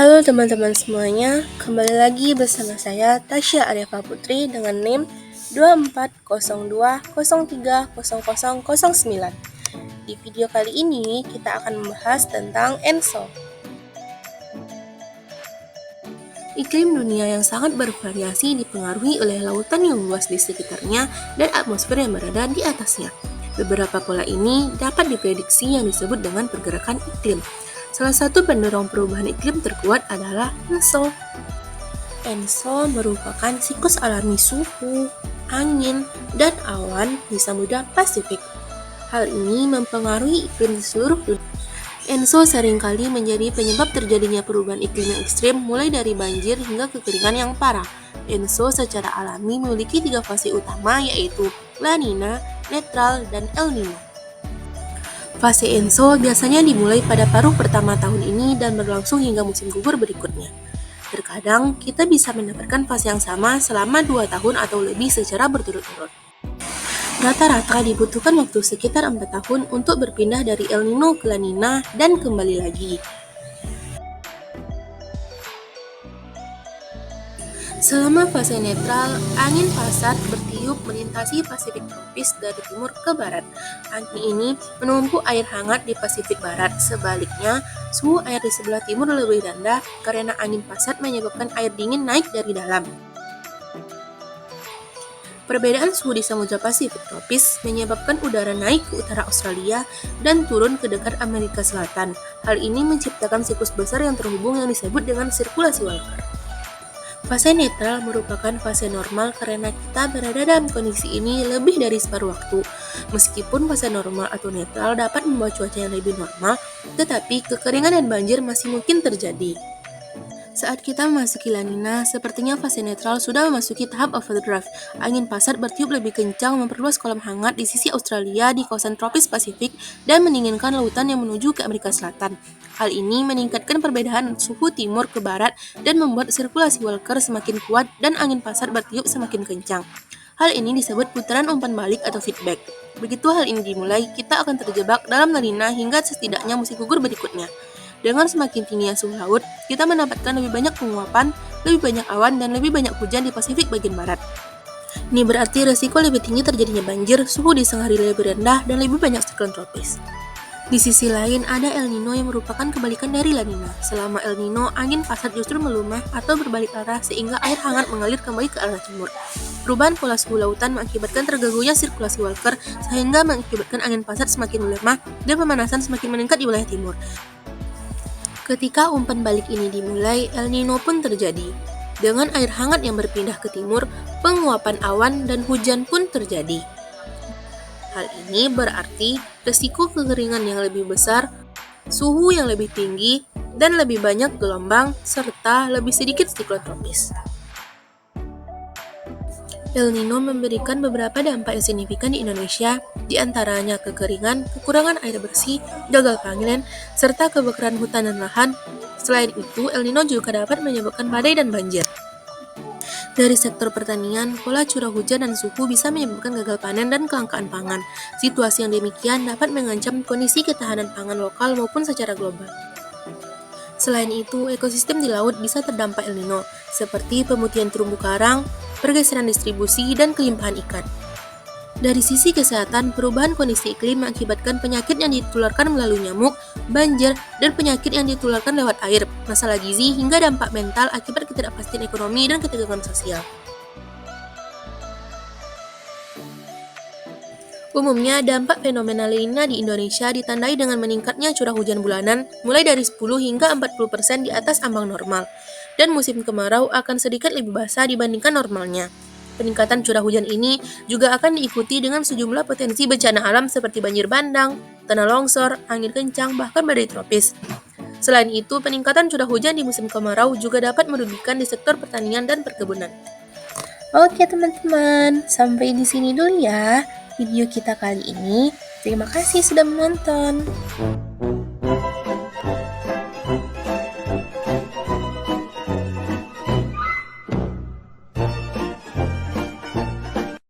Halo teman-teman semuanya, kembali lagi bersama saya Tasya Aryafa Putri dengan NIM 2402030009. Di video kali ini kita akan membahas tentang ENSO. Iklim dunia yang sangat bervariasi dipengaruhi oleh lautan yang luas di sekitarnya dan atmosfer yang berada di atasnya. Beberapa pola ini dapat diprediksi yang disebut dengan pergerakan iklim. Salah satu pendorong perubahan iklim terkuat adalah ENSO. ENSO merupakan siklus alami suhu, angin, dan awan di Samudra Pasifik. Hal ini mempengaruhi iklim di seluruh dunia. ENSO seringkali menjadi penyebab terjadinya perubahan iklim yang ekstrim mulai dari banjir hingga kekeringan yang parah. ENSO secara alami memiliki 3 fase utama yaitu La Nina, Netral, dan El Nino. Fase ENSO biasanya dimulai pada paruh pertama tahun ini dan berlangsung hingga musim gugur berikutnya. Terkadang kita bisa mendapatkan fase yang sama selama 2 tahun atau lebih secara berturut-turut. Rata-rata dibutuhkan waktu sekitar 4 tahun untuk berpindah dari El Nino ke La Nina dan kembali lagi. Selama fase netral, angin pasat bertiup melintasi Pasifik tropis dari timur ke barat. Angin ini menumpuk air hangat di Pasifik barat. Sebaliknya, suhu air di sebelah timur lebih rendah karena angin pasat menyebabkan air dingin naik dari dalam. Perbedaan suhu di Samudra Pasifik tropis menyebabkan udara naik ke utara Australia dan turun ke dekat Amerika Selatan. Hal ini menciptakan siklus besar yang terhubung yang disebut dengan sirkulasi Walker. Fase netral merupakan fase normal karena kita berada dalam kondisi ini lebih dari separuh waktu. Meskipun fase normal atau netral dapat membawa cuaca yang lebih normal, tetapi kekeringan dan banjir masih mungkin terjadi. Saat kita memasuki La Nina, sepertinya fase netral sudah memasuki tahap overdrive. Angin pasat bertiup lebih kencang memperluas kolam hangat di sisi Australia di kawasan tropis Pasifik dan mendinginkan lautan yang menuju ke Amerika Selatan. Hal ini meningkatkan perbedaan suhu timur ke barat dan membuat sirkulasi Walker semakin kuat dan angin pasat bertiup semakin kencang. Hal ini disebut putaran umpan balik atau feedback. Begitu hal ini dimulai, kita akan terjebak dalam La Nina hingga setidaknya musim gugur berikutnya. Dengan semakin tingginya suhu laut, kita mendapatkan lebih banyak penguapan, lebih banyak awan, dan lebih banyak hujan di Pasifik bagian barat. Ini berarti resiko lebih tinggi terjadinya banjir, suhu di siang hari lebih rendah, dan lebih banyak siklon tropis. Di sisi lain, ada El Nino yang merupakan kebalikan dari La Nina. Selama El Nino, angin pasat justru melumat atau berbalik arah sehingga air hangat mengalir kembali ke arah timur. Perubahan pola suhu lautan mengakibatkan terganggunya sirkulasi Walker sehingga mengakibatkan angin pasat semakin melemah dan pemanasan semakin meningkat di wilayah timur. Ketika umpan balik ini dimulai, El Nino pun terjadi. Dengan air hangat yang berpindah ke timur, penguapan awan dan hujan pun terjadi. Hal ini berarti resiko kekeringan yang lebih besar, suhu yang lebih tinggi, dan lebih banyak gelombang, serta lebih sedikit siklon tropis. El Nino memberikan beberapa dampak yang signifikan di Indonesia, di antaranya kekeringan, kekurangan air bersih, gagal panen, serta kebakaran hutan dan lahan. Selain itu, El Nino juga dapat menyebabkan badai dan banjir. Dari sektor pertanian, pola curah hujan dan suhu bisa menyebabkan gagal panen dan kelangkaan pangan. Situasi yang demikian dapat mengancam kondisi ketahanan pangan lokal maupun secara global. Selain itu, ekosistem di laut bisa terdampak El Nino, seperti pemutihan terumbu karang, pergeseran distribusi, dan kelimpahan ikan. Dari sisi kesehatan, perubahan kondisi iklim mengakibatkan penyakit yang ditularkan melalui nyamuk, banjir, dan penyakit yang ditularkan lewat air, masalah gizi, hingga dampak mental akibat ketidakpastian ekonomi dan ketegangan sosial. Umumnya, dampak fenomena La Nina di Indonesia ditandai dengan meningkatnya curah hujan bulanan mulai dari 10 hingga 40% di atas ambang normal, dan musim kemarau akan sedikit lebih basah dibandingkan normalnya. Peningkatan curah hujan ini juga akan diikuti dengan sejumlah potensi bencana alam seperti banjir bandang, tanah longsor, angin kencang, bahkan badai tropis. Selain itu, peningkatan curah hujan di musim kemarau juga dapat merugikan di sektor pertanian dan perkebunan. Oke teman-teman, sampai di sini dulu ya video kita kali ini. Terima kasih sudah menonton.